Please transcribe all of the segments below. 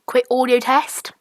quick audio test.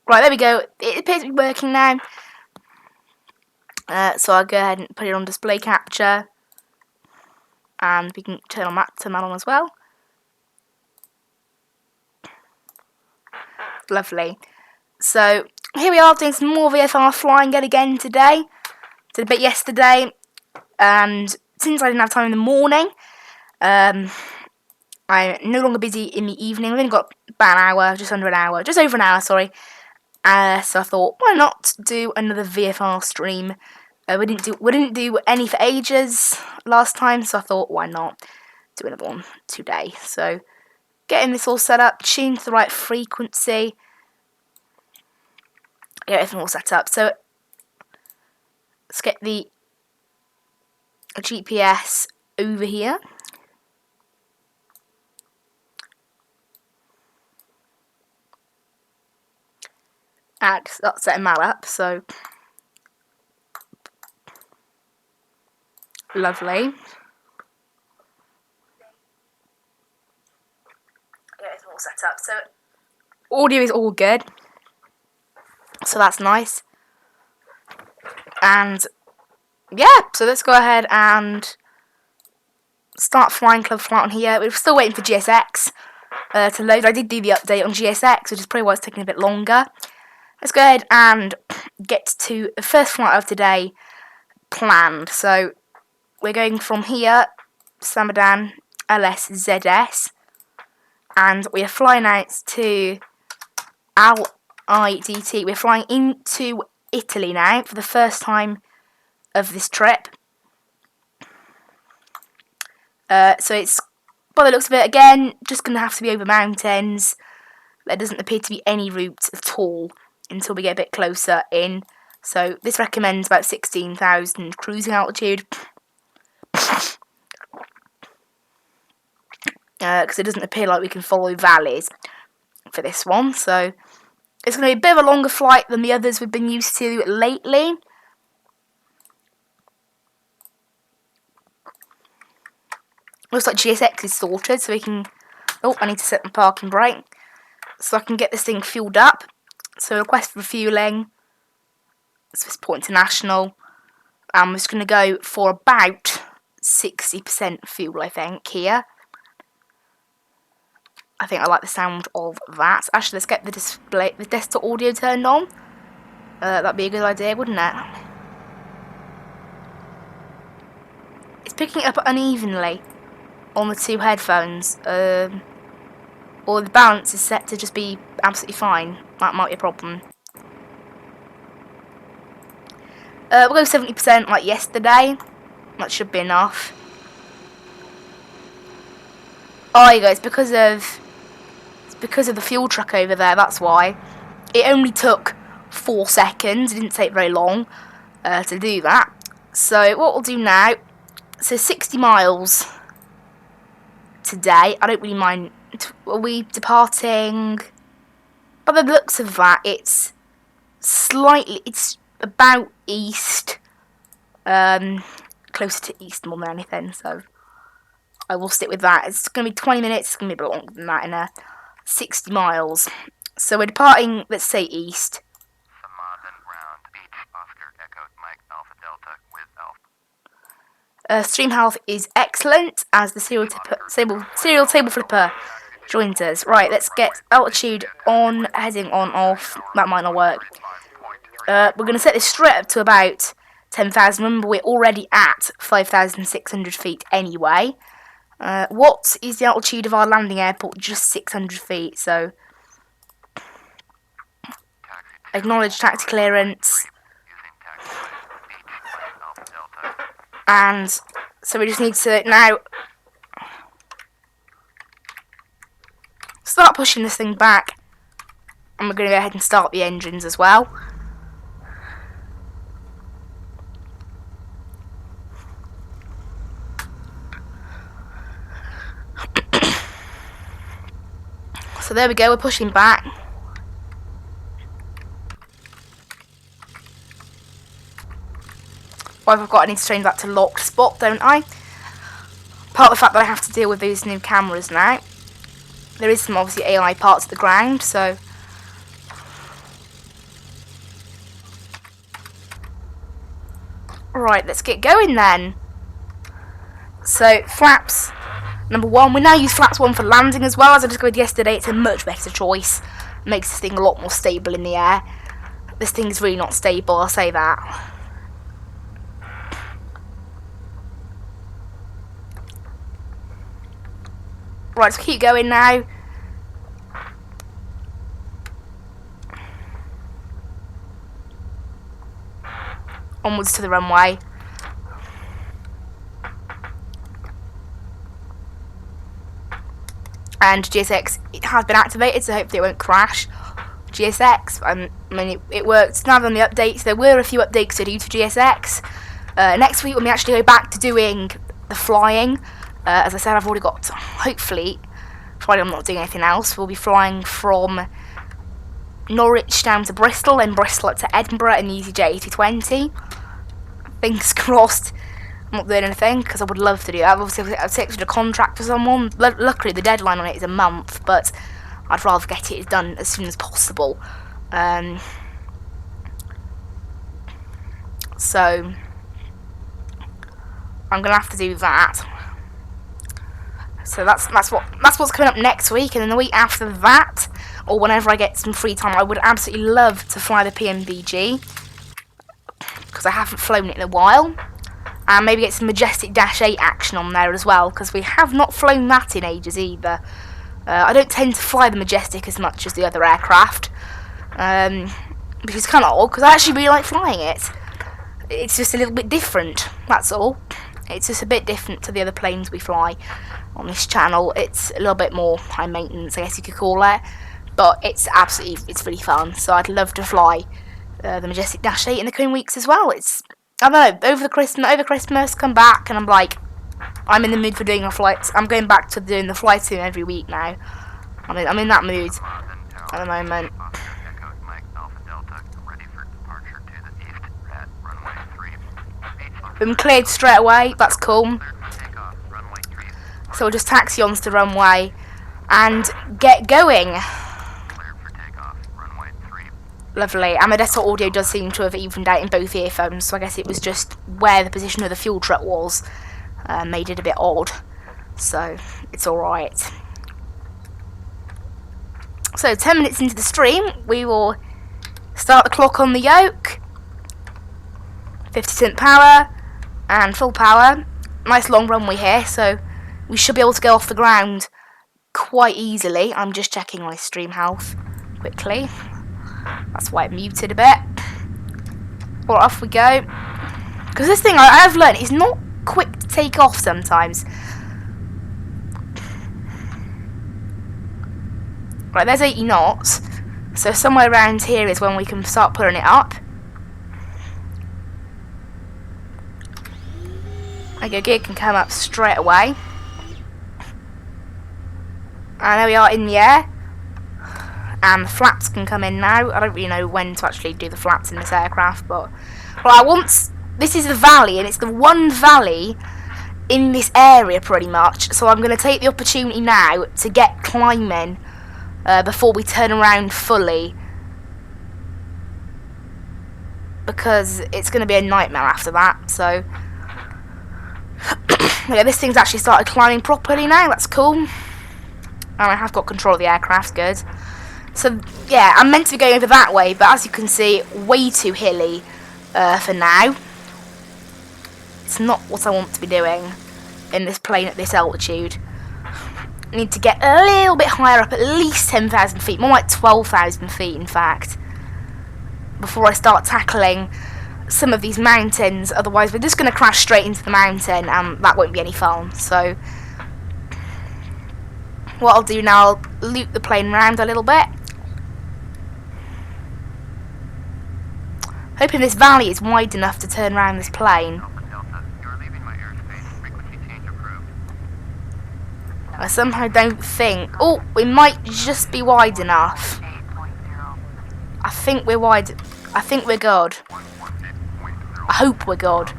Right, there we go. It appears to be working now. So I'll go ahead and put it on display capture. And we can turn that on as well. Lovely. So here we are doing some more VFR flying again today. Did a bit yesterday. And since I didn't have time in the morning, I'm no longer busy in the evening. We've only got about an hour, just over an hour, sorry. So I thought, why not do another VFR stream? We didn't do any for ages last time, so I thought, why not do another one today? So getting this all set up, tuned to the right frequency, get everything all set up. So let's get the GPS over here. And start setting that up, so lovely. Get it all set up. So audio is all good, so that's nice. And yeah, so let's go ahead and start flying Club Flight on here. We're still waiting for GSX to load. I did do the update on GSX, which is probably why it's taking a bit longer. Let's go ahead and get to the first flight of today planned. So we're going from here, Samadan LSZS, and we are flying out to LIDT. We're flying into Italy now for the first time of this trip. So it's, by the looks of it, again, just going to have to be over mountains. There doesn't appear to be any route at all until we get a bit closer in. So this recommends about 16,000 cruising altitude. Because it doesn't appear like we can follow valleys for this one. So it's going to be a bit of a longer flight than the others we've been used to lately. Looks like GSX is sorted, so we can... Oh, I need to set my parking brake. So I can get this thing fueled up. So request for refuelling. Swissport International. I'm just going to go for about 60% fuel, I think, here. I think I like the sound of that. Actually, let's get the desktop audio turned on. That'd be a good idea, wouldn't it? It's picking it up unevenly on the two headphones. Or the balance is set to just be absolutely fine. That might be a problem. We'll go 70% like yesterday. That should be enough. Oh, you guys, it's because of the fuel truck over there. That's why. It only took 4 seconds. It didn't take very long to do that. So what we'll do now. So 60 miles today. I don't really mind. Are we departing? By the looks of that, it's about east, closer to east more than anything, so I will stick with that. It's going to be 20 minutes, it's going to be a bit longer than that in 60 miles. So we're departing, let's say east. Stream health is excellent, as the serial table flipper joins us. Right, let's get altitude on, heading on, off. That might not work. We're going to set this straight up to about 10,000. Remember, we're already at 5,600 feet anyway. What is the altitude of our landing airport? Just 600 feet, so... Acknowledge taxi clearance. And so we just need to now start pushing this thing back. And we're going to go ahead and start the engines as well. So there we go, we're pushing back. What I've got, I need to change that to locked spot, don't I? Part of the fact that I have to deal with these new cameras now. There is some obviously AI parts of the ground, so... Right, let's get going then. So, flaps number 1. We now use flaps 1 for landing as well. As I discovered yesterday, it's a much better choice. Makes this thing a lot more stable in the air. This thing's really not stable, I'll say that. Right, let's keep going now. Onwards to the runway. And GSX, it has been activated, so hopefully it won't crash. GSX, I mean, it works now on the updates. There were a few updates to do to GSX. Next week, when we actually go back to doing the flying, as I said, I've already got, hopefully, Friday I'm not doing anything else. We'll be flying from Norwich down to Bristol, and Bristol up to Edinburgh in the EasyJet 8020. Fingers crossed. I'm not doing anything because I would love to do that. Obviously, I've taken a contract for someone. Luckily, the deadline on it is a month, but I'd rather get it done as soon as possible. So I'm gonna have to do that. So that's what's coming up next week, and then the week after that, or whenever I get some free time, I would absolutely love to fly the PMBG because I haven't flown it in a while. And maybe get some Majestic Dash 8 action on there as well, because we have not flown that in ages either. I don't tend to fly the Majestic as much as the other aircraft, which is kind of odd, because I actually really like flying it. It's just a little bit different, that's all. It's just a bit different to the other planes we fly on this channel. It's a little bit more high maintenance, I guess you could call it, but it's really fun. So I'd love to fly the Majestic Dash 8 in the coming weeks as well. I don't know, over Christmas, come back, and I'm like, I'm in the mood for doing a flight. I'm going back to doing the flight sim every week now. I'm in that mood at the moment. Been cleared straight away, that's cool. So we'll just taxi on to the runway and get going. Lovely. And the desktop audio does seem to have evened out in both earphones, so I guess it was just where the position of the fuel truck was made it a bit odd. So it's alright. So 10 minutes into the stream, we will start the clock on the yoke. 50% power and full power. Nice long runway here, so we should be able to go off the ground quite easily. I'm just checking my stream health quickly. That's why it muted a bit. Well, off we go. Because this thing, I have learned, is not quick to take off sometimes. Right, there's 80 knots. So somewhere around here is when we can start pulling it up. Okay, gear can come up straight away. And there we are in the air. And the flaps can come in now. I don't really know when to actually do the flaps in this aircraft, but this is the valley, and it's the one valley in this area pretty much. So I'm going to take the opportunity now to get climbing before we turn around fully, because it's going to be a nightmare after that. So yeah, this thing's actually started climbing properly now. That's cool. And I have got control of the aircraft, good. So, yeah, I'm meant to be going over that way, but as you can see, way too hilly for now. It's not what I want to be doing in this plane at this altitude. I need to get a little bit higher up, at least 10,000 feet, more like 12,000 feet in fact, before I start tackling some of these mountains. Otherwise we're just going to crash straight into the mountain and that won't be any fun. So what I'll do now, I'll loop the plane around a little bit, hoping this valley is wide enough to turn around this plane. I somehow don't think... Oh, we might just be wide enough. I think we're wide. I think we're good. I hope we're good.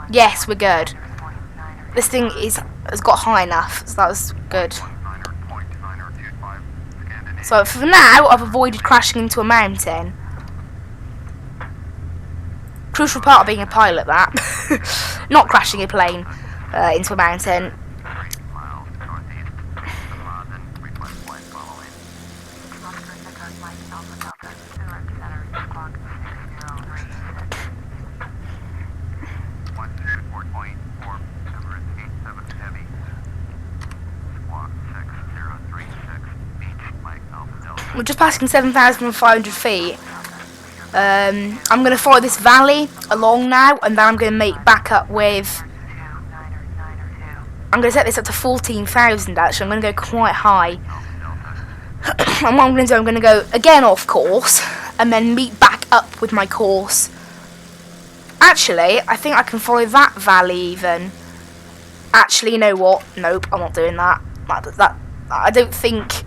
Yes, we're good. This thing has got high enough, so that was good. So for now, I've avoided crashing into a mountain. Crucial part of being a pilot, that. Not crashing a plane into a mountain. We're just passing 7,500 feet. I'm going to follow this valley along now, and then I'm going to make back up with... I'm going to set this up to 14,000 actually. I'm going to go quite high. And what I'm going to do, I'm going to go again off course, and then meet back up with my course. Actually, I think I can follow that valley even. Actually, you know what? Nope, I'm not doing that. I don't think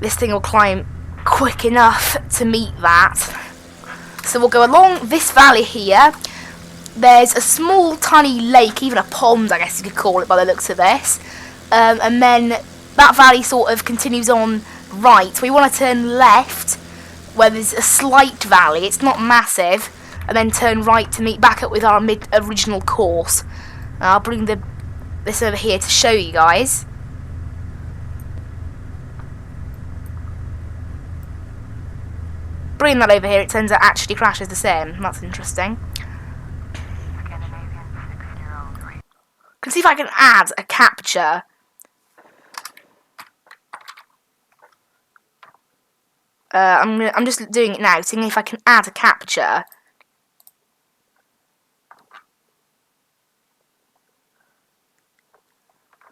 this thing will climb quick enough to meet that. So we'll go along this valley here. There's a small tiny lake, even a pond I guess you could call it by the looks of this. And then that valley sort of continues on right. We want to turn left where there's a slight valley, it's not massive, and then turn right to meet back up with our original course. I'll bring this over here to show you guys. Bring that over here, it turns out actually crashes the same. That's interesting. Can see if I can add a capture. I'm just doing it now, seeing if I can add a capture.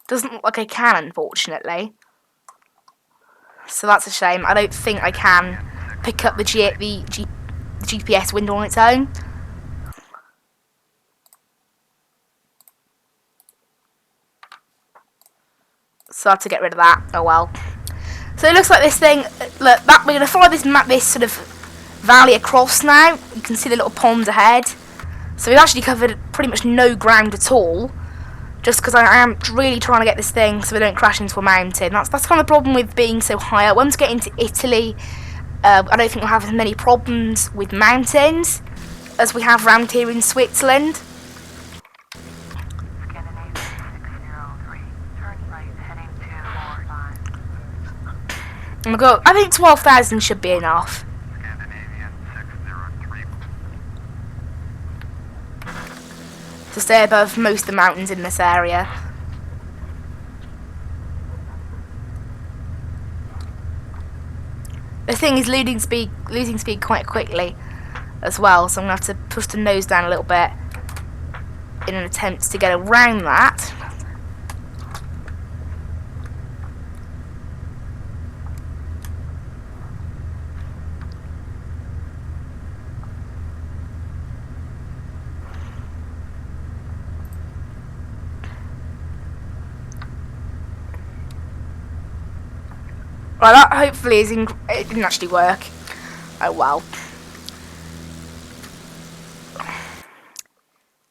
Doesn't look like I can, unfortunately. So that's a shame. I don't think I can pick up the GPS window on its own. So I have to get rid of that. Oh well. So it looks like this thing. Look, we're going to follow this sort of valley across now. You can see the little pond ahead. So we've actually covered pretty much no ground at all. Just because I am really trying to get this thing so we don't crash into a mountain. That's kind of the problem with being so high up. Once we get into Italy, I don't think we'll have as many problems with mountains as we have around here in Switzerland. Oh my god, I think 12,000 should be enough. To stay above most of the mountains in this area. The thing is losing speed quite quickly as well, so I'm going to have to push the nose down a little bit in an attempt to get around that. Well, that hopefully is it didn't actually work. Oh well.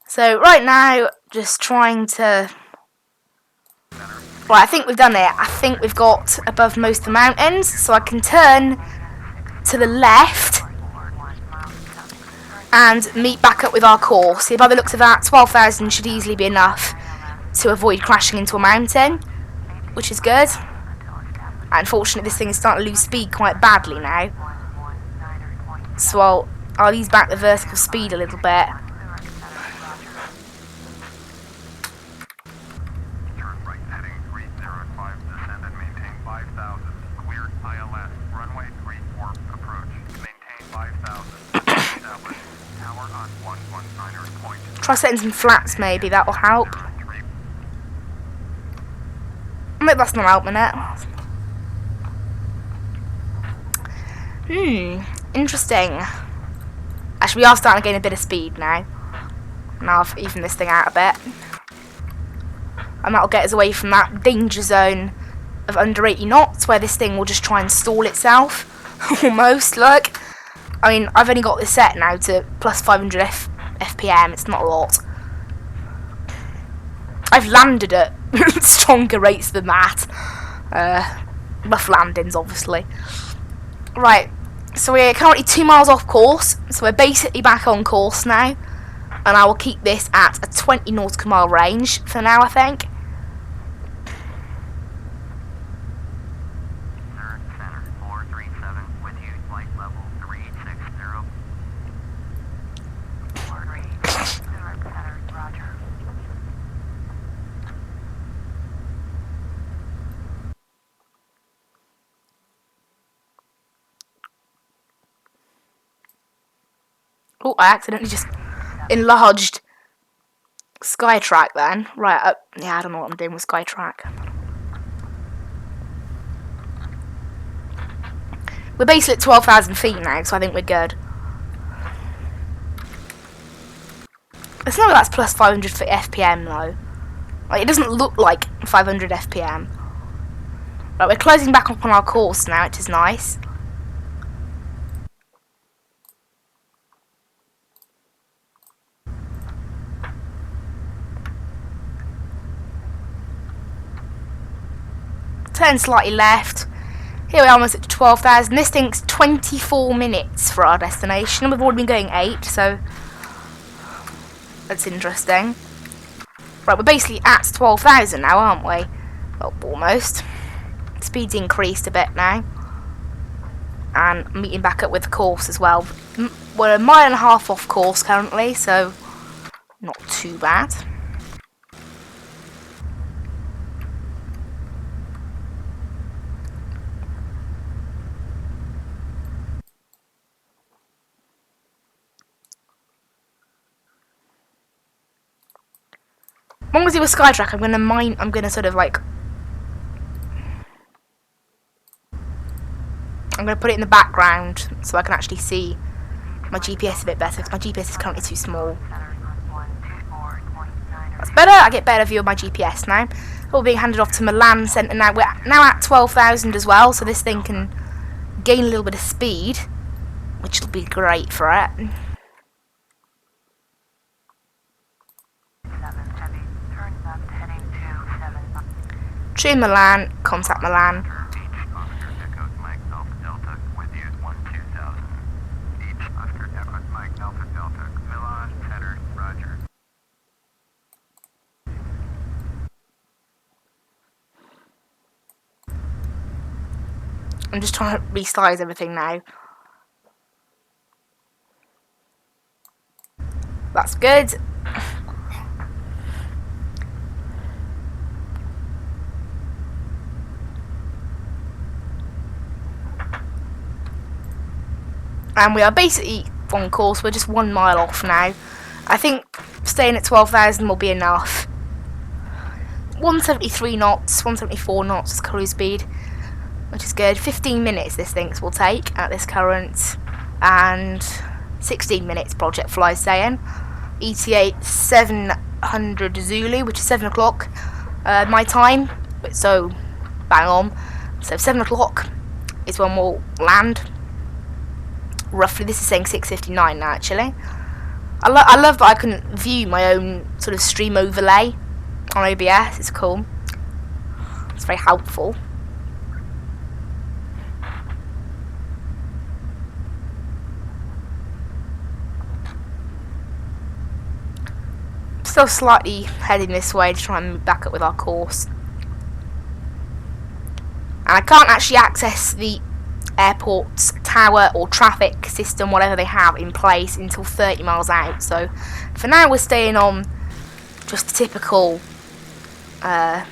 So right now, just trying to... Well, I think we've done it. I think we've got above most of the mountains, so I can turn to the left and meet back up with our course. See, by the looks of that, 12,000 should easily be enough to avoid crashing into a mountain, which is good. Unfortunately, this thing is starting to lose speed quite badly now, so I'll ease back the vertical speed a little bit. Try setting some flats, maybe that will help. Maybe that's not helping it. Interesting. Actually, we are starting to gain a bit of speed now. Now I've evened this thing out a bit. And that'll get us away from that danger zone of under 80 knots, where this thing will just try and stall itself. Almost, look. I mean, I've only got this set now to plus 500 FPM, it's not a lot. I've landed at stronger rates than that. Rough landings, obviously. Right, so we're currently 2 miles off course, so we're basically back on course now. And I will keep this at a 20 nautical mile range for now, I think. Oh, I accidentally just enlarged Skytrack then. Right, yeah, I don't know what I'm doing with Skytrack. We're basically at 12,000 feet now, so I think we're good. It's not that's plus 500 FPM though. Like, it doesn't look like 500 FPM. Right, we're closing back up on our course now, which is nice. Turn slightly left. Here we are, almost at 12,000. This thing's 24 minutes for our destination. We've already been going 8, so that's interesting. Right, we're basically at 12,000 now, aren't we? Well, almost. Speed's increased a bit now. And meeting back up with the course as well. We're a mile and a half off course currently, so not too bad. Long as it was Skytrack, I'm gonna sort of like, I'm gonna put it in the background so I can actually see my GPS a bit better, because my GPS is currently too small. That's better. I get better view of my GPS now. All being handed off to Milan Centre now. We're now at 12,000 as well, so this thing can gain a little bit of speed, which will be great for it. Tune Milan, contact Milan. I'm just trying to resize everything now. That's good. And we are basically on course. We're just 1 mile off now. I think staying at 12,000 will be enough. 173 knots, 174 knots is cruise speed, which is good. 15 minutes this thing will take at this current, and 16 minutes ProjectFly is saying. ETA 700 Zulu, which is 7 o'clock my time, so bang on. So 7 o'clock is when we'll land. Roughly, this is saying 6:59 now actually. I love that I can view my own sort of stream overlay on OBS, it's cool. It's very helpful. Still slightly heading this way to try and move back up with our course. And I can't actually access the airport's tower or traffic system, whatever they have in place, until 30 miles out. So for now we're staying on just the typical air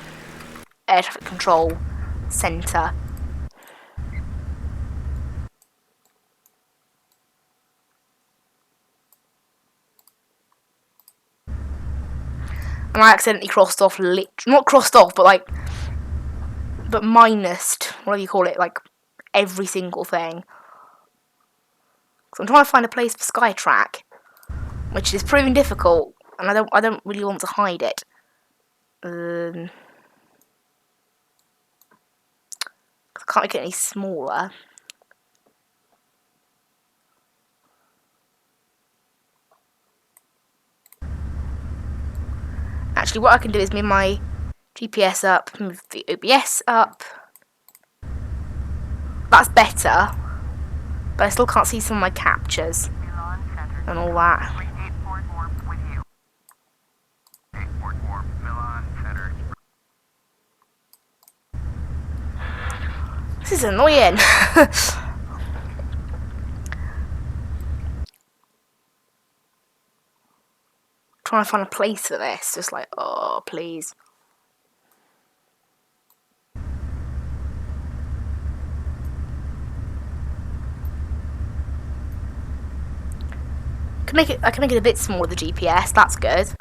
traffic control centre. And I accidentally crossed off, not crossed off, but minused, whatever you call it, like every single thing. So I'm trying to find a place for Skytrack, which is proving difficult, and I don't really want to hide it. I can't make it any smaller. Actually, what I can do is move my GPS up, move the OBS up. That's better, but I still can't see some of my captures and all that. This is annoying. Trying to find a place for this, just like, oh, please. I can make it a bit smaller, the GPS, that's good.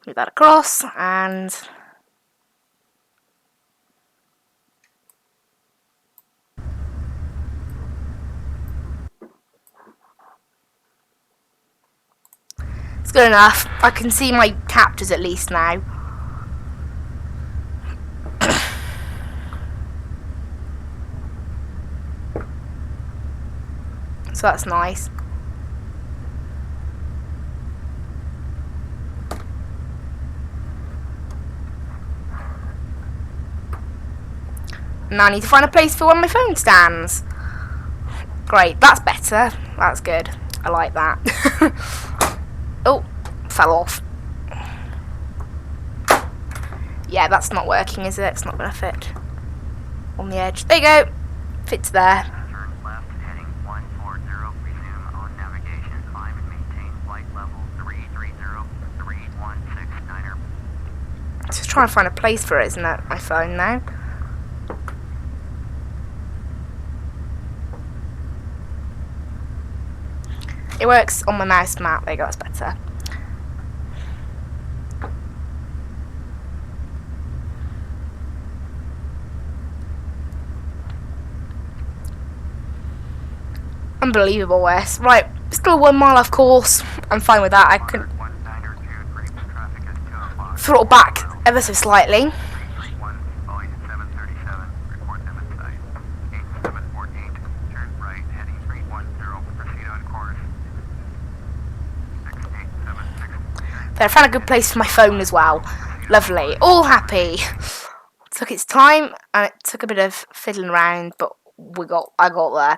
Move that across, and it's good enough. I can see my captures at least now. So that's nice. Now I need to find a place for one of my phone stands. Great, that's better. That's good. I like that. Oh, fell off. Yeah, that's not working, is it? It's not going to fit on the edge. There you go. Fits there. Turn left, heading 140. Resume on navigation. Climb and maintain flight level 330-3169er. Just trying to find a place for it, isn't it? My phone now. It works on my mouse map. There you go, that's better. Unbelievable, Wes. Right, still 1 mile off course. I'm fine with that. I can throttle back ever so slightly. There, I found a good place for my phone as well. Lovely. All happy. Took its time, and it took a bit of fiddling around, but I got there.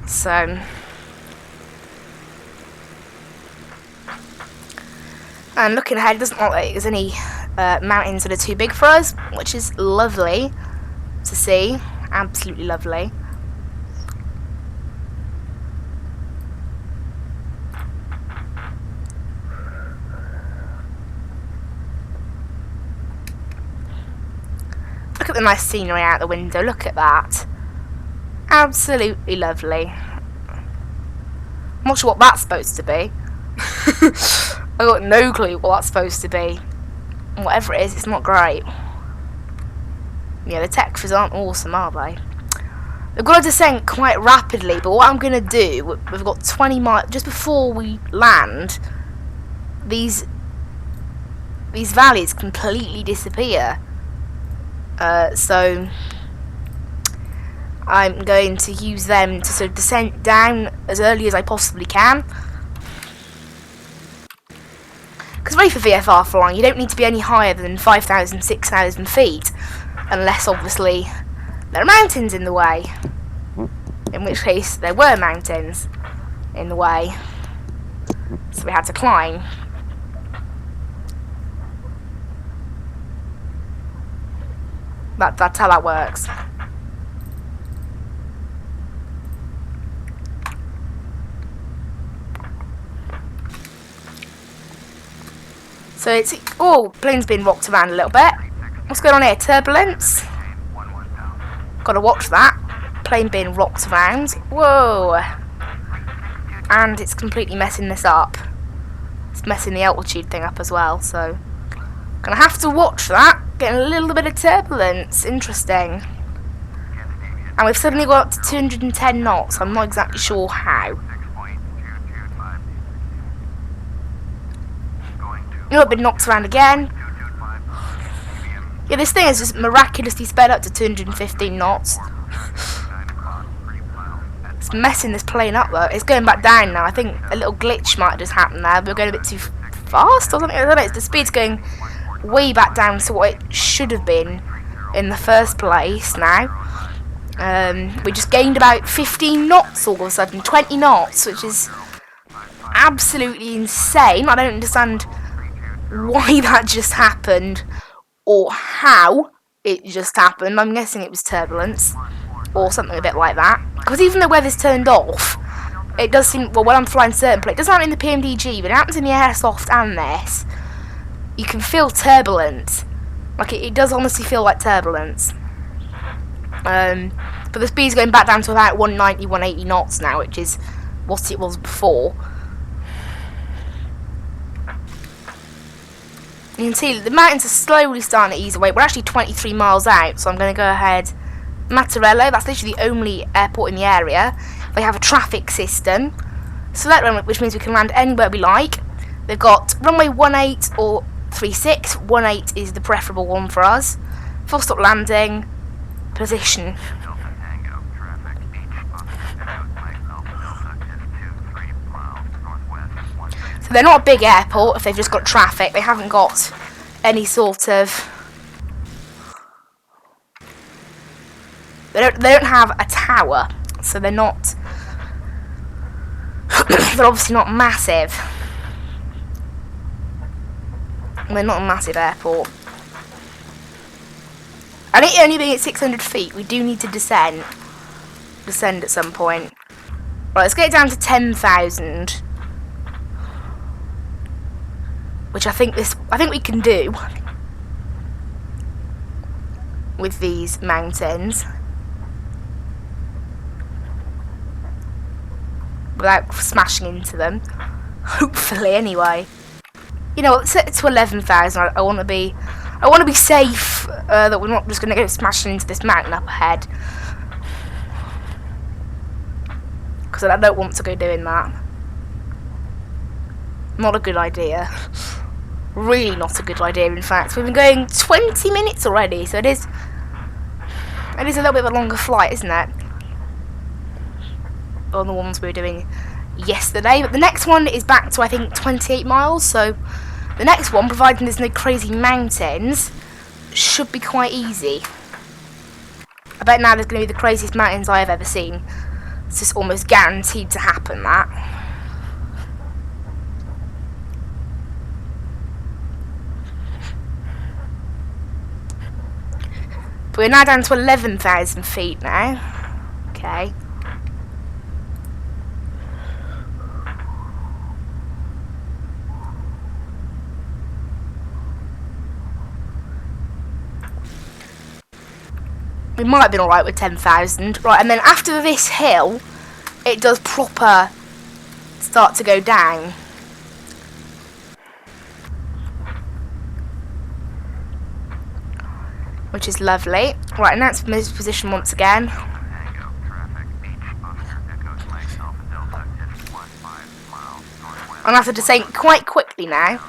So, and looking ahead, it doesn't look like there's any mountains that are too big for us, which is lovely to see. Absolutely lovely. Look at the nice scenery out the window. Look at that. Absolutely lovely. I'm not sure what that's supposed to be. I've got no clue what that's supposed to be. Whatever it is, it's not great. Yeah, the textures aren't awesome, are they? We've got to descend quite rapidly, but what I'm going to do, we've got 20 miles, just before we land, these valleys completely disappear. So I'm going to use them to sort of descend down as early as I possibly can. Because really for VFR flying, you don't need to be any higher than 5,000, 6,000 feet, unless obviously there are mountains in the way. In which case there were mountains in the way, so we had to climb. That's how that works. So it's... Oh, plane's been rocked around a little bit. What's going on here? Turbulence? Gotta watch that. Plane being rocked around. Whoa! And it's completely messing this up. It's messing the altitude thing up as well, so... Gonna have to watch that. Getting a little bit of turbulence. Interesting. And we've suddenly got up to 210 knots. I'm not exactly sure how. You know, I've been knocked around again. Yeah, this thing is just miraculously sped up to 215 knots. It's messing this plane up though. It's going back down now. I think a little glitch might have just happened there. We're going a bit too fast or something. I don't know. The speed's going way back down to what it should have been in the first place now. We just gained about 15 knots all of a sudden. 20 knots, which is absolutely insane. I don't understand why that just happened or how it just happened. I'm guessing it was turbulence or something a bit like that, because even though weather's turned off, it does seem, well, when I'm flying certain planes, it doesn't happen in the PMDG, but it happens in the airsoft and this, you can feel turbulence. Like it does honestly feel like turbulence. But the speed's going back down to about 190, 180 knots now, which is what it was before. You can see the mountains are slowly starting to ease away. We're actually 23 miles out, so I'm going to go ahead. Mattarello, that's literally the only airport in the area. They have a traffic system. Select runway, which means we can land anywhere we like. They've got runway 18 or 36. 18 is the preferable one for us. Full stop landing. Position. So they're not a big airport if they've just got traffic. They haven't got any sort of... They don't have a tower, so they're not... they're obviously not massive. They're not a massive airport. And it only being at 600 feet, we do need to descend. Descend at some point. Right, let's get it down to 10,000. Which I think we can do with these mountains without smashing into them. Hopefully, anyway. You know, let's set it to 11,000. I want to be safe. That we're not just going to go smashing into this mountain up ahead. Because I don't want to go doing that. Not a good idea. Really not a good idea, in fact. We've been going 20 minutes already, so it is a little bit of a longer flight, isn't it? On the ones we were doing yesterday. But the next one is back to, I think, 28 miles, so the next one, providing there's no crazy mountains, should be quite easy. I bet now there's going to be the craziest mountains I have ever seen. It's just almost guaranteed to happen, that. But we're now down to 11,000 feet now. Okay. We might have been alright with 10,000. Right, and then after this hill, it does proper start to go down. Which is lovely. Right, and that's position once again. I'm going to have to descend quite quickly now.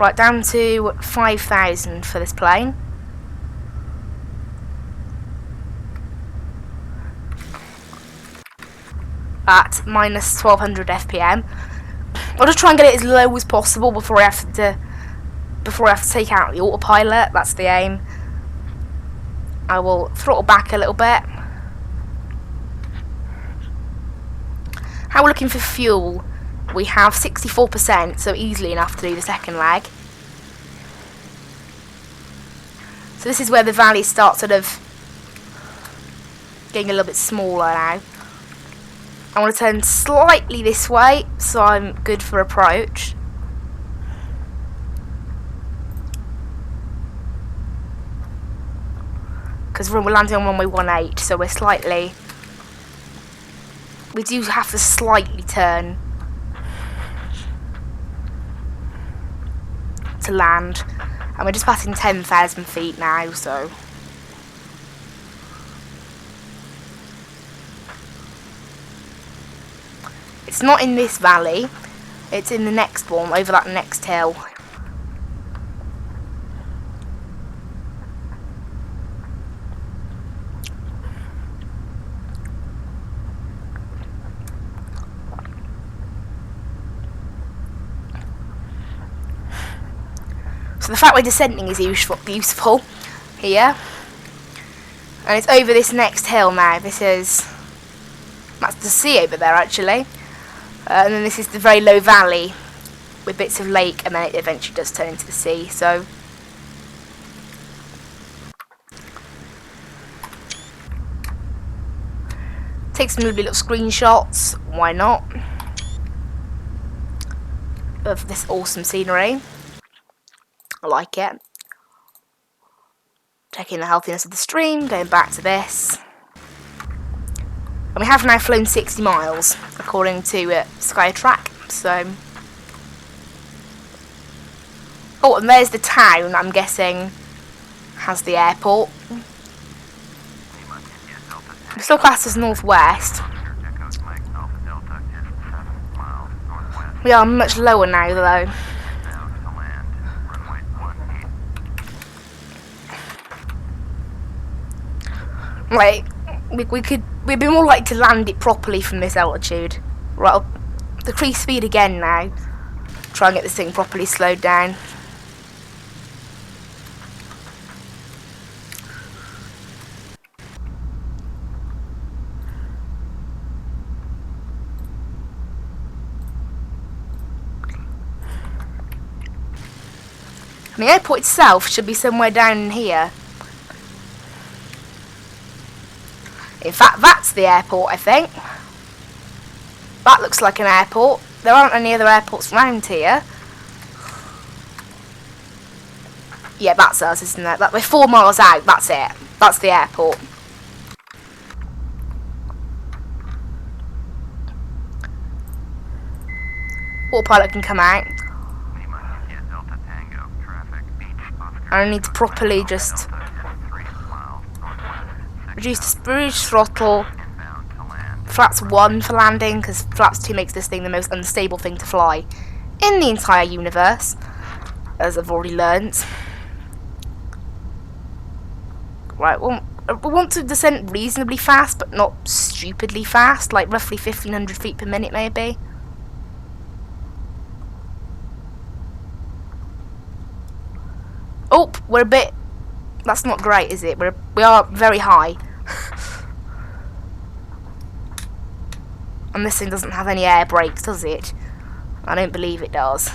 Right, down to 5,000 for this plane. At minus 1200 FPM. I'll just try and get it as low as possible before I have to take out the autopilot. That's the aim. I will throttle back a little bit. How we're looking for fuel, we have 64%, so easily enough to do the second leg. So this is where the valley starts sort of getting a little bit smaller now. I want to turn slightly this way so I'm good for approach. Because we're landing on runway 18, so we're slightly... We do have to slightly turn to land. And we're just passing 10,000 feet now, so... It's not in this valley, it's in the next one, over that next hill. So the fact we're descending is useful here. And it's over this next hill now. That's the sea over there actually. And then this is the very low valley with bits of lake, and then it eventually does turn into the sea. So take some lovely little screenshots, why not, of this awesome scenery. I like it. Checking the healthiness of the stream, going back to this. And we have now flown 60 miles, according to Skytrack, so... Oh, and there's the town, I'm guessing, has the airport. We're still classed as northwest. We are much lower now, though. Like, we'd be more likely to land it properly from this altitude. Right, I'll decrease speed again now. Try and get this thing properly slowed down. The airport itself should be somewhere down here. In fact, that's the airport, I think. That looks like an airport. There aren't any other airports around here. Yeah, that's us, isn't it? We're 4 miles out, that's it. That's the airport. Autopilot can come out. I need to properly just reduce the spruce throttle. Flaps 1 for landing, because flaps 2 makes this thing the most unstable thing to fly in the entire universe, as I've already learnt. Right, well, we want to descend reasonably fast, but not stupidly fast, like roughly 1,500 feet per minute maybe. Oh, we're a bit... That's not great, is it? We are very high. And this thing doesn't have any air brakes, does it? I don't believe it does.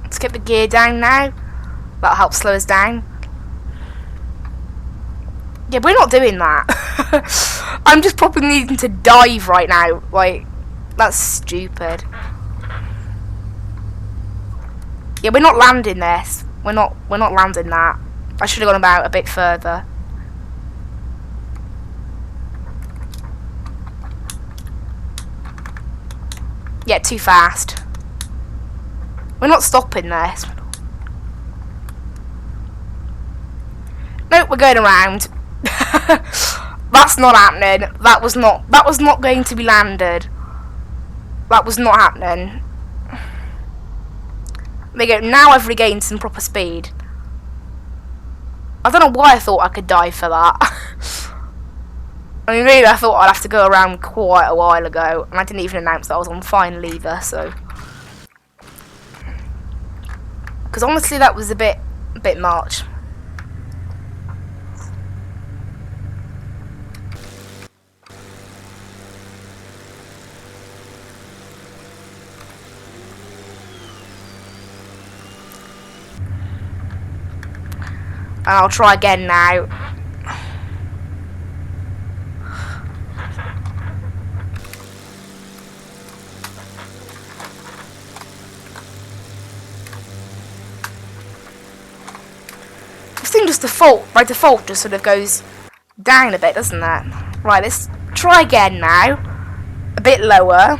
Let's get the gear down now. That'll help slow us down. Yeah, we're not doing that. I'm just probably needing to dive right now. Like, that's stupid. Yeah, we're not landing this. We're not landing that. I should have gone about a bit further. Yeah, too fast. We're not stopping this. Nope, we're going around. That's not happening. That was not going to be landed. That was not happening. There you go, now I've regained some proper speed. I don't know why I thought I could dive for that. I mean, really, I thought I'd have to go around quite a while ago, and I didn't even announce that I was on final either, so... Because honestly, that was a bit much. And I'll try again now. This thing just by default just sort of goes down a bit, doesn't it? Right, let's try again now. A bit lower.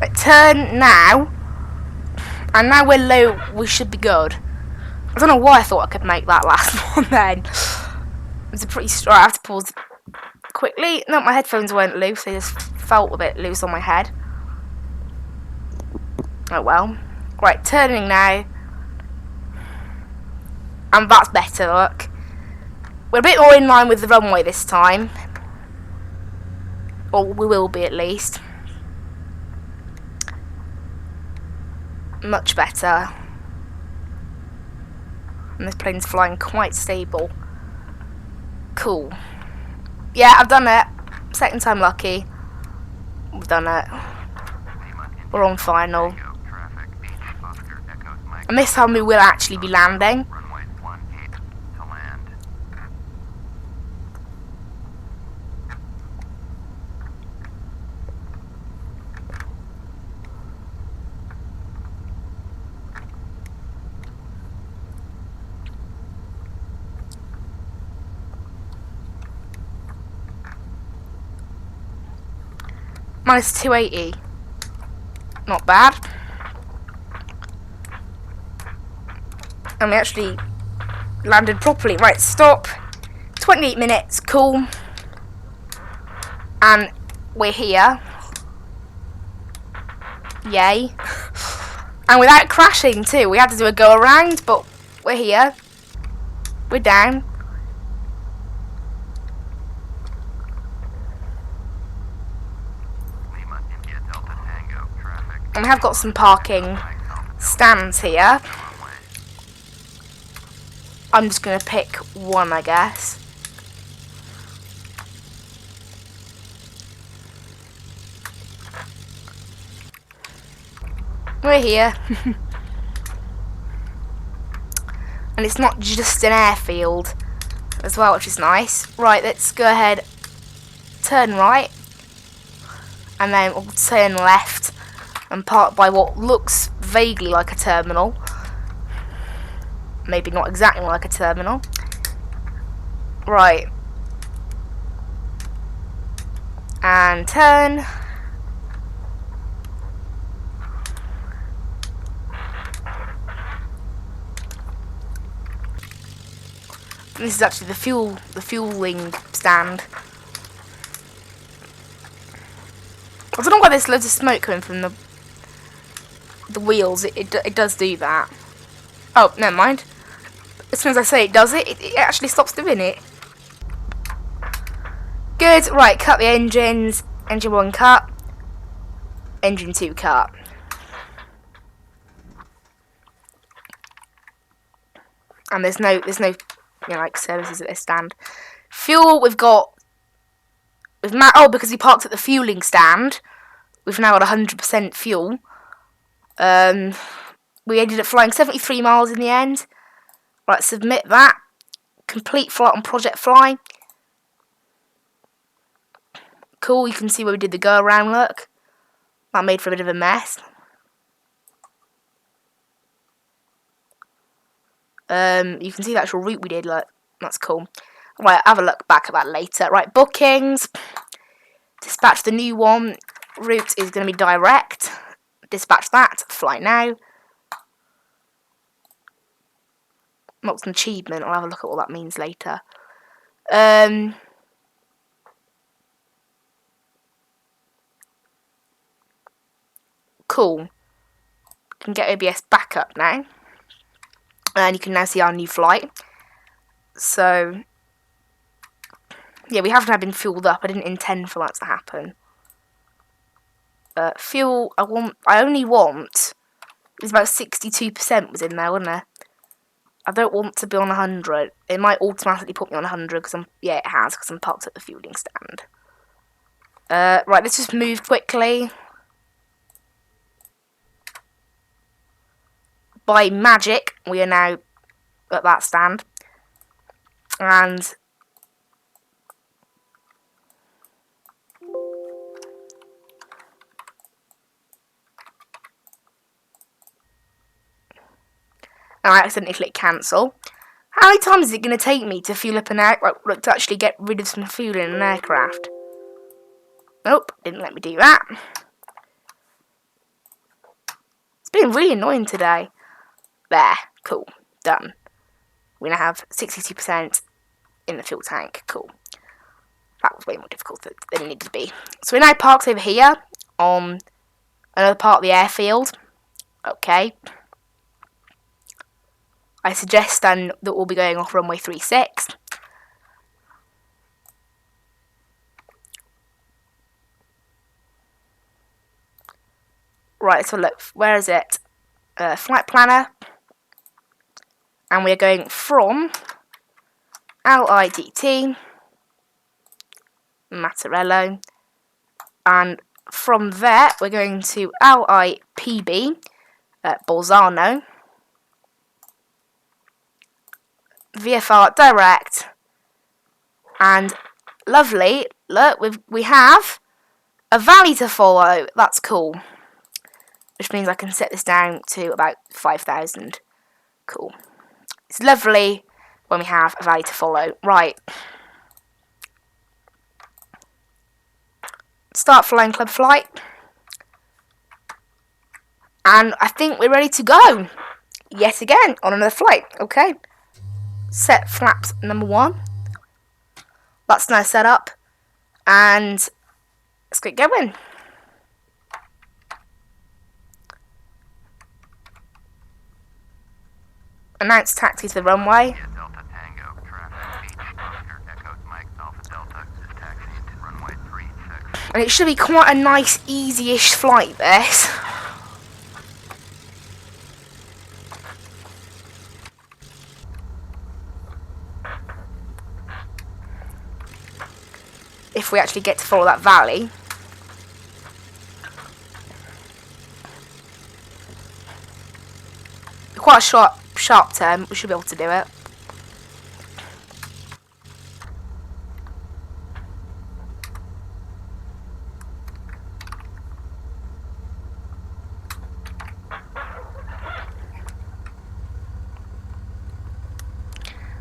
Right, turn now. And now we're low, we should be good. I don't know why I thought I could make that last one then. It's a pretty strong. I have to pause quickly. No, my headphones weren't loose, they just felt a bit loose on my head. Oh well. Right, turning now. And that's better, look. We're a bit more in line with the runway this time. Or we will be at least. Much better. And this plane's flying quite stable. Cool. Yeah, I've done it. Second time lucky. We've done it. We're on final. And this time we will actually be landing. Minus 280. Not bad. And we actually landed properly. Right, stop. 28 minutes, cool. And we're here. Yay. And without crashing too. We had to do a go around, but we're here. We're down. And we have got some parking stands here. I'm just going to pick one, I guess. We're here. And it's not just an airfield as well, which is nice. Right, let's go ahead, turn right, and then we'll turn left and park by what looks vaguely like a terminal. Maybe not exactly like a terminal. Right. And turn. This is actually the fueling stand. I don't know why there's loads of smoke coming from the wheels. It does do that. Oh, never mind. As soon as I say it does it, it actually stops doing it. Good. Right, cut the engines. Engine 1 cut. Engine 2 cut. And there's no like services at this stand. Fuel, because we parked at the fueling stand, we've now got 100% fuel. We ended up flying 73 miles in the end. Right, submit that. Complete flight on ProjectFly. Cool, you can see where we did the go around, look. That made for a bit of a mess. You can see the actual route we did, look. That's cool. Right, have a look back at that later. Right, bookings. Dispatch the new one. Route is going to be direct. Dispatch that. Fly now. What's an achievement? I'll have a look at what that means later. Cool. Can get OBS back up now. And you can now see our new flight. So, yeah, we have now been fueled up. I didn't intend for that to happen. Fuel, I only want, it was about 62% was in there, wasn't there? I don't want to be on 100. It might automatically put me on 100 because yeah, it has because I'm parked at the fueling stand. Right, let's just move quickly. By magic, we are now at that stand. And I accidentally clicked cancel. How many times is it going to take me to fuel up an aircraft, to actually get rid of some fuel in an aircraft? Nope, didn't let me do that. It's been really annoying today. There, cool, done. We now have 62% in the fuel tank, cool. That was way more difficult than it needed to be. So we're now parked over here on another part of the airfield. Okay. I suggest then that we'll be going off runway 36. Right, so look, where is it? Flight planner. And we're going from LIDT, Mattarello, and from there we're going to LIPB, Bolzano, VFR direct, and lovely, look, we have a valley to follow. That's cool. Which means I can set this down to about 5,000. Cool. It's lovely when we have a valley to follow. Right. Start flying club flight. And I think we're ready to go. Yet again, on another flight. Okay. Set flaps number 1. That's now set up. And let's get going. Announce taxi to the runway. Delta Tango, traffic, Beach, Oscar, Echo, Mike, Alpha Delta, is taxiing to runway 36. And it should be quite a nice, easy-ish flight, this. If we actually get to follow that valley. Quite a sharp turn, we should be able to do it.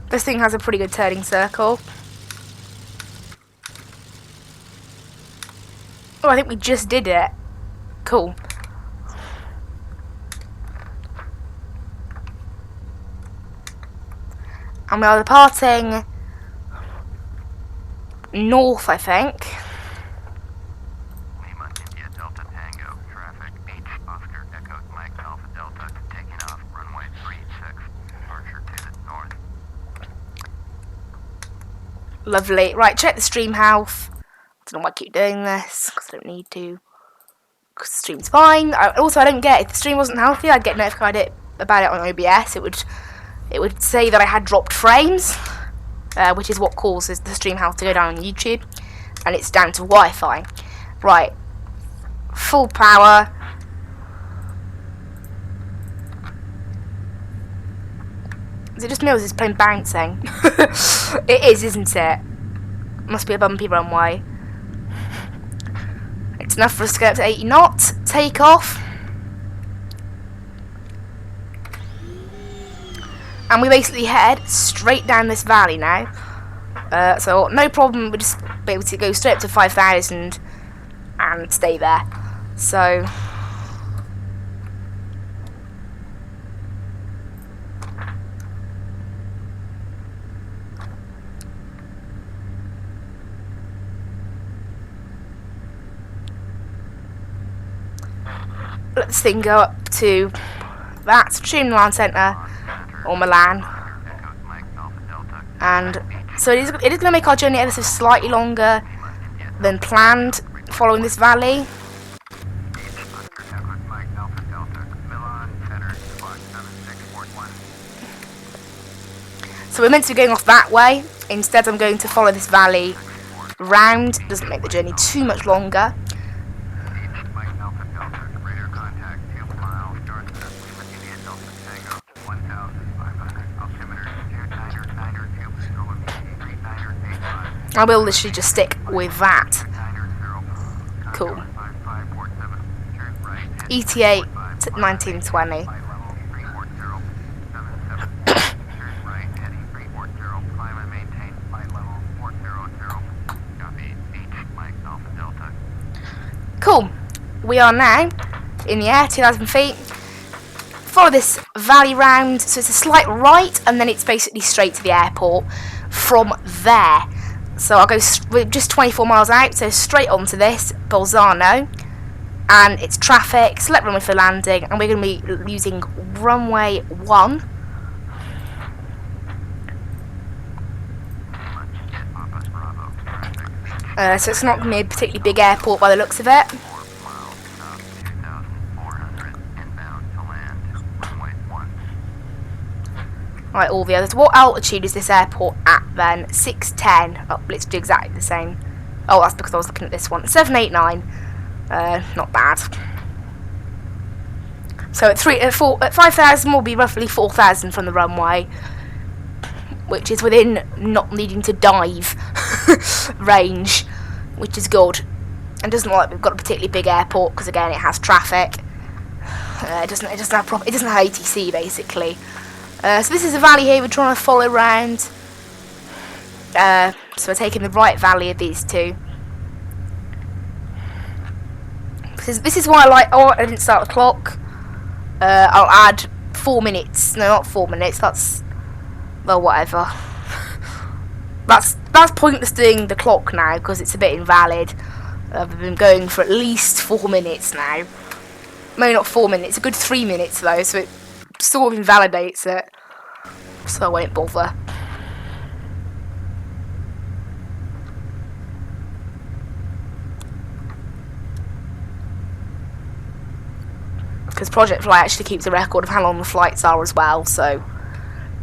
This thing has a pretty good turning circle. Oh, I think we just did it. Cool. And we are departing north, I think. Lima, India, Delta Tango, traffic, Beach, Oscar, Echo, Mike, Alpha Delta, taking off runway 36, departure to the north. Lovely. Right, check the stream health. I don't know why I keep doing this, because I don't need to. Because the stream's fine. Also, I don't get, if the stream wasn't healthy, I'd get notified about it on OBS. It would say that I had dropped frames, which is what causes the stream health to go down on YouTube, and it's down to Wi-Fi. Right, full power. Is it just me or is this plane bouncing? It is, isn't it? Must be a bumpy runway. It's enough for us to get up to 80 knots. Take off. And we basically head straight down this valley now. So no problem, we'll just be able to go straight up to 5,000 and stay there. So let this thing go up to that Streamline Centre or Milan, and so it is going to make our journey ever so slightly longer than planned following this valley. So we're meant to be going off that way. Instead, I'm going to follow this valley round. Doesn't make the journey too much longer. Mike Alpha Delta, radar contact 2 miles north of Lima India Delta Tango 1500, altimeter 2992, Kilometer 3985. I will literally just stick with that. Cool. ETA 1920. Cool. We are now in the air, 2,000 feet. Follow this valley round, so it's a slight right, and then it's basically straight to the airport from there. So I'll go, we're just 24 miles out, so straight onto this, Bolzano, and it's traffic, select runway for landing, and we're going to be using runway 1. So it's not going to be a particularly big airport by the looks of it. Right, all the others. What altitude is this airport at then? 610. Oh, let's do exactly the same. Oh, that's because I was looking at this one. 789. Not bad. So at 5,000 will be roughly 4,000 from the runway, which is within not needing to dive range, which is good. And doesn't look like we've got a particularly big airport because again it has traffic. It doesn't have ATC basically. So this is a valley here we're trying to follow around. So we're taking the right valley of these two. This is why I like. Oh, I didn't start the clock. I'll add 4 minutes. No, not 4 minutes. That's, well, whatever. that's pointless doing the clock now because it's a bit invalid. I've been going for at least 4 minutes now. Maybe not 4 minutes. A good 3 minutes though, so it sort of invalidates it. So I won't bother. Because ProjectFly actually keeps a record of how long the flights are as well, so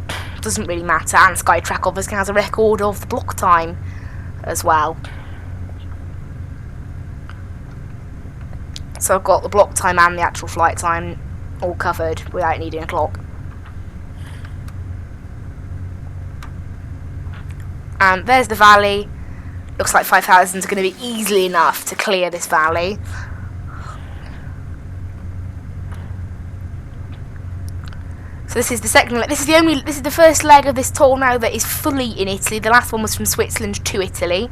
it doesn't really matter. And Skytrack obviously has a record of the block time as well. So I've got the block time and the actual flight time all covered without needing a clock. And there's the valley. Looks like 5,000 is going to be easily enough to clear this valley. So this is the second leg. This is the first leg of this tour now that is fully in Italy. The last one was from Switzerland to Italy.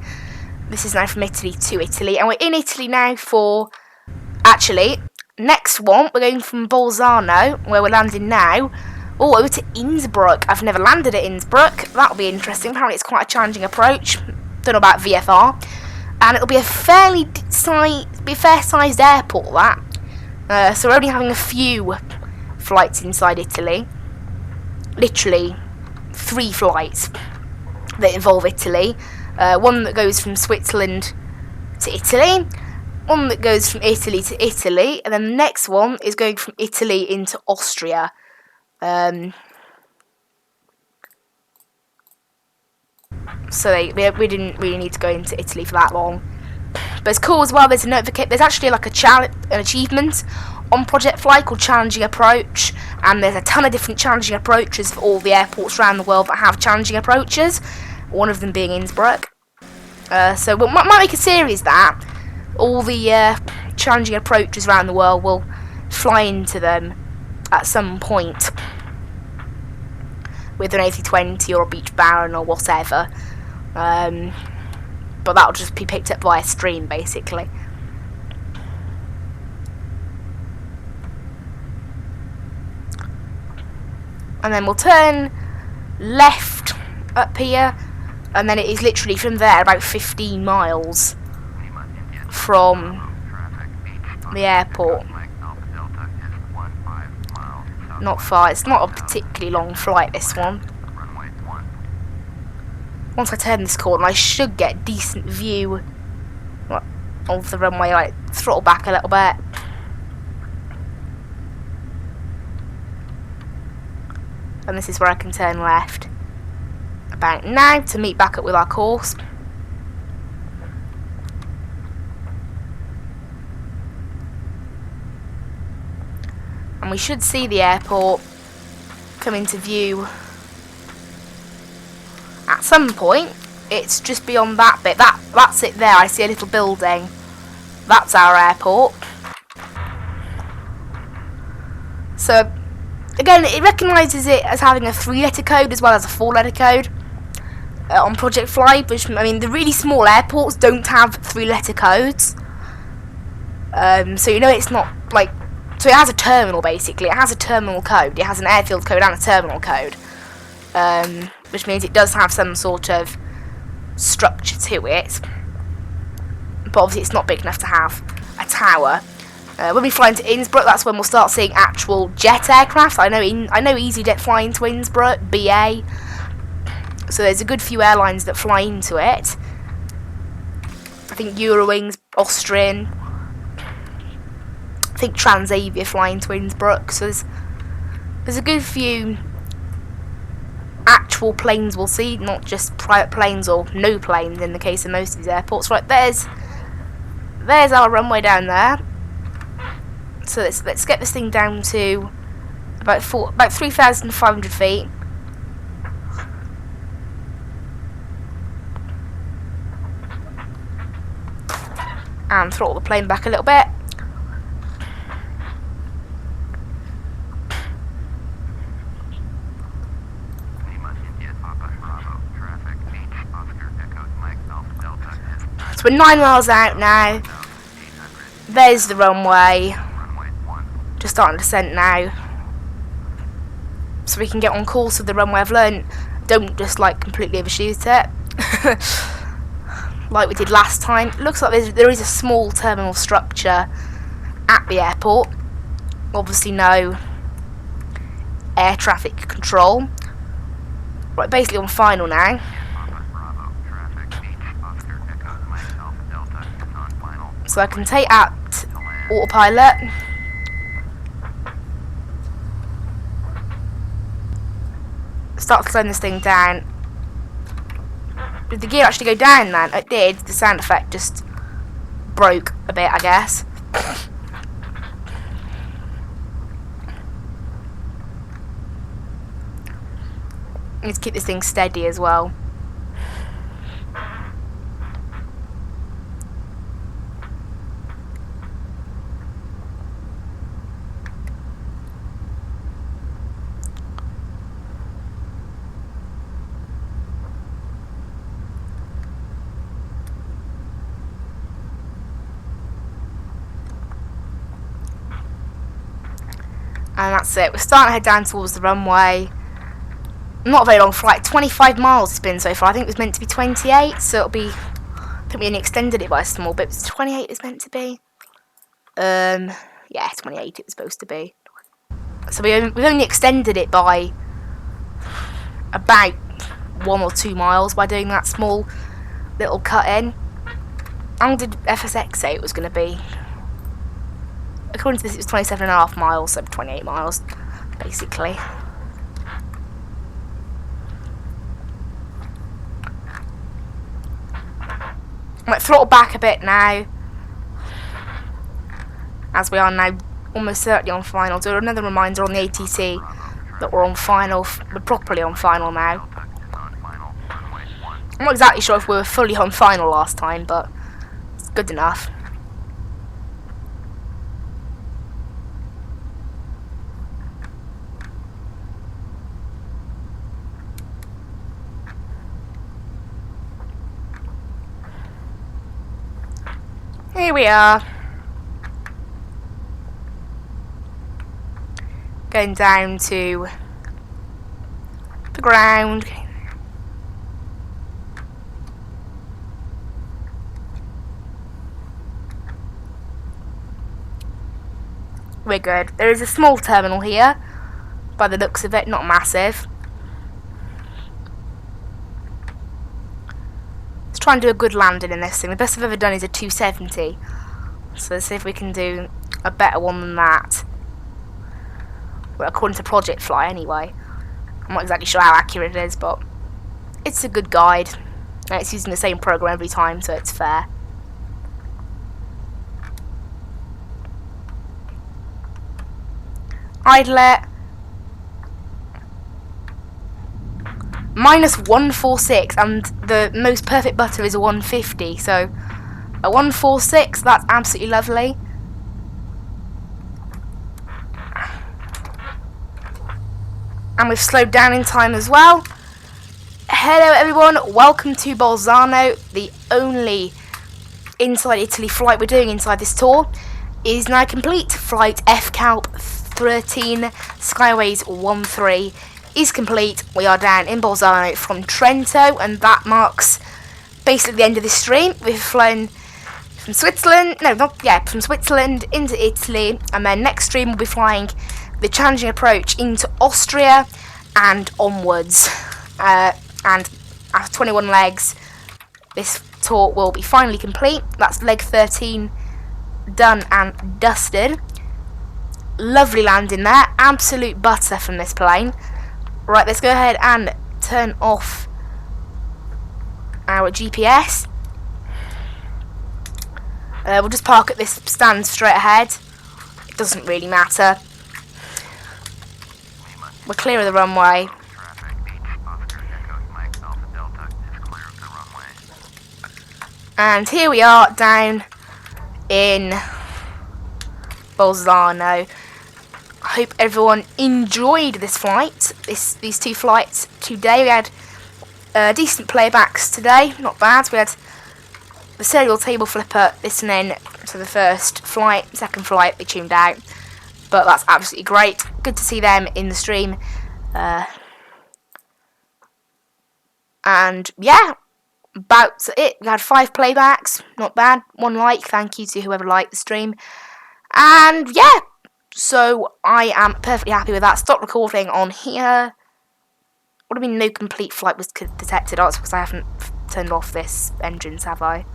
This is now from Italy to Italy, and we're in Italy now for. Actually, next one we're going from Bolzano, where we're landing now, over to Innsbruck. I've never landed at Innsbruck. That'll be interesting. Apparently, it's quite a challenging approach. Don't know about VFR, and it'll be a fair-sized airport. So we're only having a few flights inside Italy. Literally 3 flights that involve Italy. One that goes from Switzerland to Italy, one that goes from Italy to Italy, and then the next one is going from Italy into Austria. So we didn't really need to go into Italy for that long. But it's cool as well. There's a notification. There's actually like an achievement on ProjectFly called Challenging Approach, and there's a ton of different challenging approaches for all the airports around the world that have challenging approaches. One of them being Innsbruck. So we might make a series that all the challenging approaches around the world will fly into them at some point with an A320 or a Beech Baron or whatever. But that'll just be picked up via stream basically. And then we'll turn left up here, and then it is literally from there about 15 miles from the airport. Not far. It's not a particularly long flight, this one. Once I turn this corner, I should get a decent view of the runway. Like, throttle back a little bit. And this is where I can turn left. about now to meet back up with our course. And we should see the airport come into view at some point. It's just beyond that bit. That's it there. I see a little building. That's our airport. So again, it recognises it as having a 3-letter code as well as a 4-letter code on ProjectFly, which, I mean, the really small airports don't have 3-letter codes. So you know it's not like, so it has a terminal basically. It has a terminal code. It has an airfield code and a terminal code, which means it does have some sort of structure to it. But obviously it's not big enough to have a tower. When we fly into Innsbruck, that's when we'll start seeing actual jet aircraft. I know EasyJet fly into Innsbruck, BA. So there's a good few airlines that fly into it. I think Eurowings, Austrian. I think Transavia fly into Innsbruck. So there's a good few actual planes we'll see, not just private planes or no planes in the case of most of these airports. Right, there's our runway down there. So let's get this thing down to about 3,500 feet. And throttle the plane back a little bit. So we're 9 miles out now. There's the runway. Just starting to descent now. So we can get on course with the runway. I've learned, don't just like completely overshoot it. Like we did last time. It looks like there is a small terminal structure at the airport. Obviously no air traffic control. Right, basically on final now. So I can take out autopilot. Start slowing this thing down. Did the gear actually go down then? It did. The sound effect just broke a bit, I guess. Need to keep this thing steady as well. And that's it. We're starting to head down towards the runway. Not a very long flight. 25 miles it's been so far. I think it was meant to be 28, so it'll be... I think we only extended it by a small bit. It's 28 it was meant to be. Yeah, 28 it was supposed to be. So we've only extended it by about 1 or 2 miles by doing that small little cut in. How long did FSX say it was going to be? According to this, it was 27.5 miles, so 28 miles, basically. I might throttle back a bit now, as we are now almost certainly on final. Do another reminder on the ATC that we're on final. We're properly on final now. I'm not exactly sure if we were fully on final last time, but it's good enough. Here we are. Going down to the ground. We're good. There is a small terminal here, by the looks of it, not massive. Let's try and do a good landing in this thing. The best I've ever done is a 270. So let's see if we can do a better one than that. Well, according to ProjectFly anyway. I'm not exactly sure how accurate it is, but it's a good guide. And it's using the same program every time, so it's fair. Idler -146, and the most perfect butter is a 150, so a 146, that's absolutely lovely. And we've slowed down in time as well. Hello everyone, welcome to Bolzano. The only inside Italy flight we're doing inside this tour is now complete. Flight FCalp 13 Skyways 13 is complete. We are down in Bolzano from Trento, and that marks basically the end of this stream. We've flown from Switzerland, from Switzerland into Italy, and then next stream we'll be flying the challenging approach into Austria and onwards. And after 21 legs, this tour will be finally complete. That's leg 13 done and dusted. Lovely landing there, absolute butter from this plane. Right, let's go ahead and turn off our GPS. We'll just park at this stand straight ahead. It doesn't really matter. We're clear of the runway. And here we are down in Bolzano. I hope everyone enjoyed this flight, these two flights today. We had decent playbacks today, not bad. We had the serial table flipper listening to the first flight, second flight they tuned out, but that's absolutely great. Good to see them in the stream. And yeah, about it. We had 5 playbacks, not bad. 1 like, thank you to whoever liked the stream. And yeah, so I am perfectly happy with that. Stop recording on here. What do you mean no complete flight was detected? Oh, it's because I haven't turned off this engines, have I?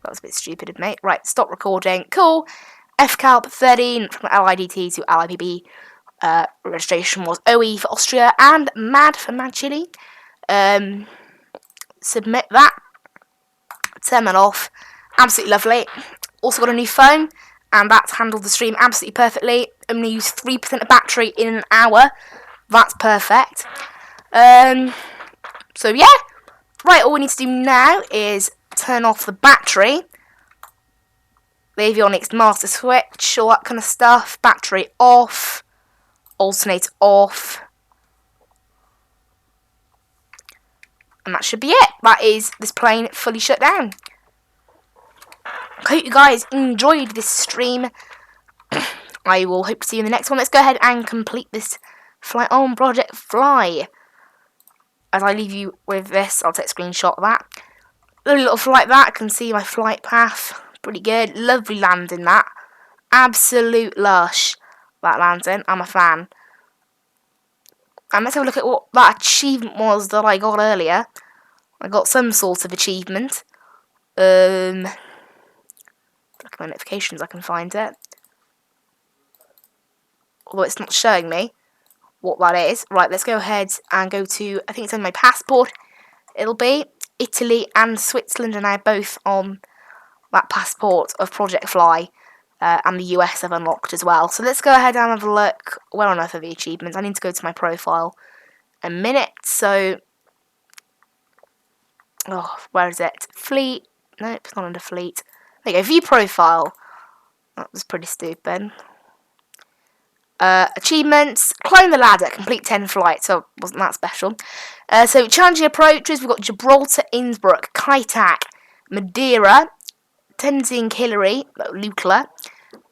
That was a bit stupid of me. Right, stop recording. Cool. FCalp 13 from LIDT to LIPB. Registration was OE for Austria and MAD for Mad Chile. Submit that. Turn that off. Absolutely lovely. Also got a new phone, and that's handled the stream absolutely perfectly. Only used 3% of battery in an hour. That's perfect. So yeah. Right, all we need to do now is turn off the battery. The avionics master switch, all that kind of stuff. Battery off. Alternator off. And that should be it. That is this plane fully shut down. I hope you guys enjoyed this stream. I will hope to see you in the next one. Let's go ahead and complete this flight on ProjectFly. As I leave you with this, I'll take a screenshot of that. Lovely little flight that. I can see my flight path. Pretty good. Lovely landing that. Absolute lush. That landing. I'm a fan. And let's have a look at what that achievement was that I got earlier. I got some sort of achievement. Look at my notifications, I can find it. Although it's not showing me what that is. Right, let's go ahead and go to, I think it's on my passport. It'll be Italy and Switzerland are now both on that passport of ProjectFly. And the US have unlocked as well. So let's go ahead and have a look. Where on earth are the achievements? I need to go to my profile a minute. So, where is it? Fleet. Nope, it's not under fleet. There you go. View profile. That was pretty stupid. Achievements. Climb the ladder. Complete 10 flights. So, wasn't that special. So, challenging approaches. We've got Gibraltar, Innsbruck, Kaitak, Madeira, Tenzing, Hillary, Lukla,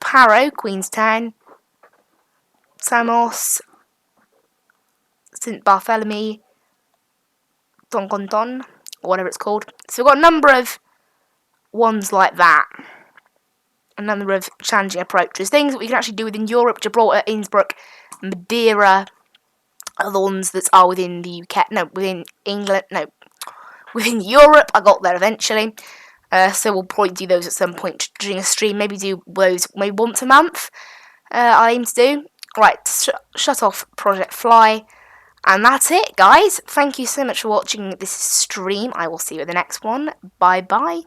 Paro, Queenstown, Samos, St. Bartholomew, Tongonton, or whatever it's called. So we've got a number of ones like that. A number of challenging approaches. Things that we can actually do within Europe, Gibraltar, Innsbruck, Madeira, are the ones that are within the UK. No, within England. No, within Europe. I got there eventually. So we'll probably do those at some point during a stream. Maybe do those maybe once a month. I aim to do. Right, shut off ProjectFly. And that's it, guys. Thank you so much for watching this stream. I will see you in the next one. Bye bye.